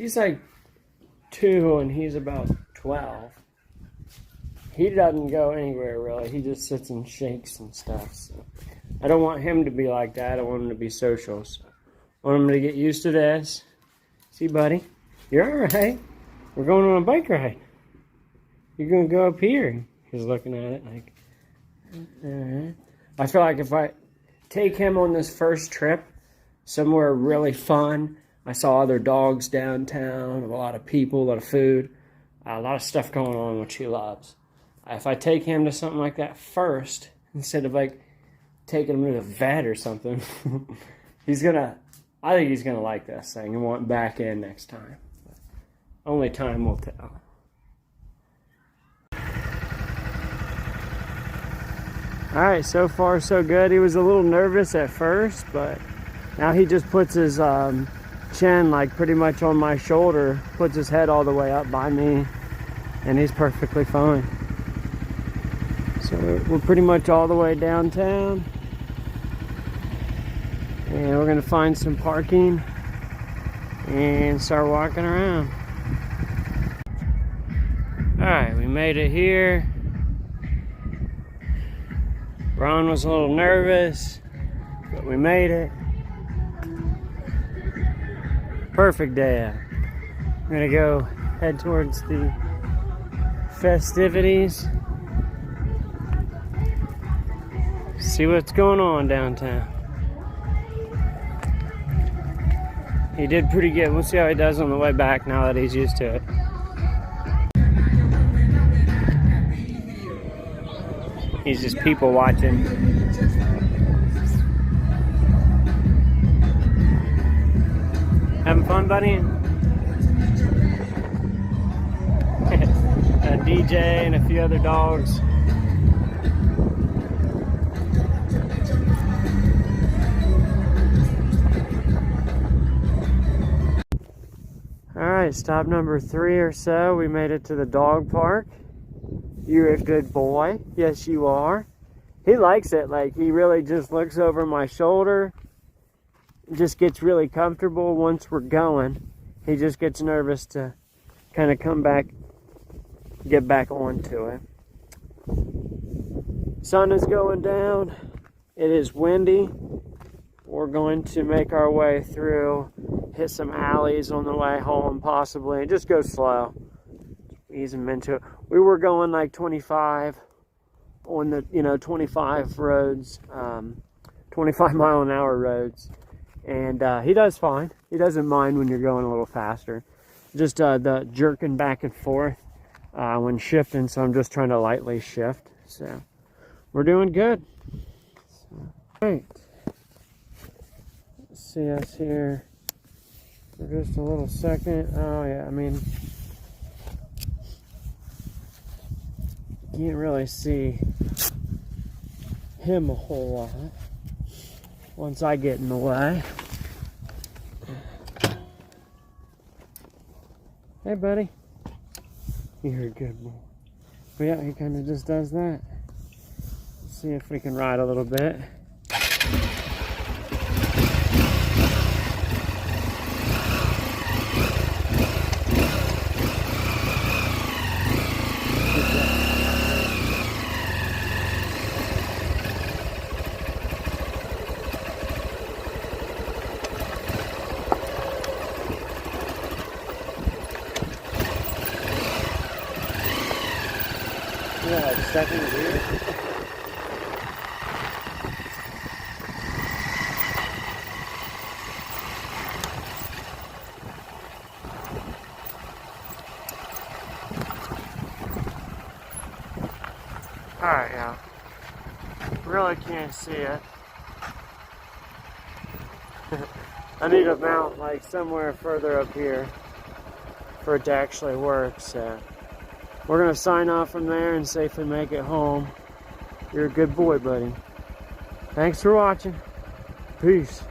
He's like 2 and he's about 12. He doesn't go anywhere really. He just sits and shakes and stuff. So I don't want him to be like that. I want him to be social. So I want him to get used to this. See, buddy? You're all right. We're going on a bike ride. You're going to go up here. He's looking at it like, I feel like if I take him on this first trip somewhere really fun, I saw other dogs downtown, a lot of people, a lot of food, a lot of stuff going on which he loves. If I take him to something like that first, instead of like taking him to the vet or something, I think he's gonna like this thing and want back in next time. But only time will tell. Alright, so far so good. He was a little nervous at first, but now he just puts his chin like pretty much on my shoulder, puts his head all the way up by me, and he's perfectly fine. So we're pretty much all the way downtown, and we're gonna find some parking and start walking around. Alright, we made it here. Ron was a little nervous, but we made it. Perfect day out. We're gonna go head towards the festivities. See what's going on downtown. He did pretty good. We'll see how he does on the way back now that he's used to it. He's just people watching. Having fun, buddy? A DJ and a few other dogs. Alright, stop number 3 or so. We made it to the dog park. You're a good boy. Yes, you are. He likes it. Like, he really just looks over my shoulder. Just gets really comfortable once we're going. He just gets nervous to kind of come back, get back onto it. Sun is going down. It is windy. We're going to make our way through, hit some alleys on the way home possibly, and just go slow. Ease them into it. We were going like 25 on the 25 roads, 25 mile an hour roads, and he does fine. He doesn't mind when you're going a little faster. Just the jerking back and forth when shifting, so I'm just trying to lightly shift. So we're doing good. All right. See us here for just a little second. Oh yeah, I mean, can't really see him a whole lot once I get in the way. Hey buddy, you're a good boy. But yeah, he kind of just does that. Let's see if we can ride a little bit. Yeah, like second gear. Alright, yeah. Really can't see it. I need to mount like somewhere further up here for it to actually work, so we're gonna sign off from there and safely make it home. You're a good boy, buddy. Thanks for watching. Peace.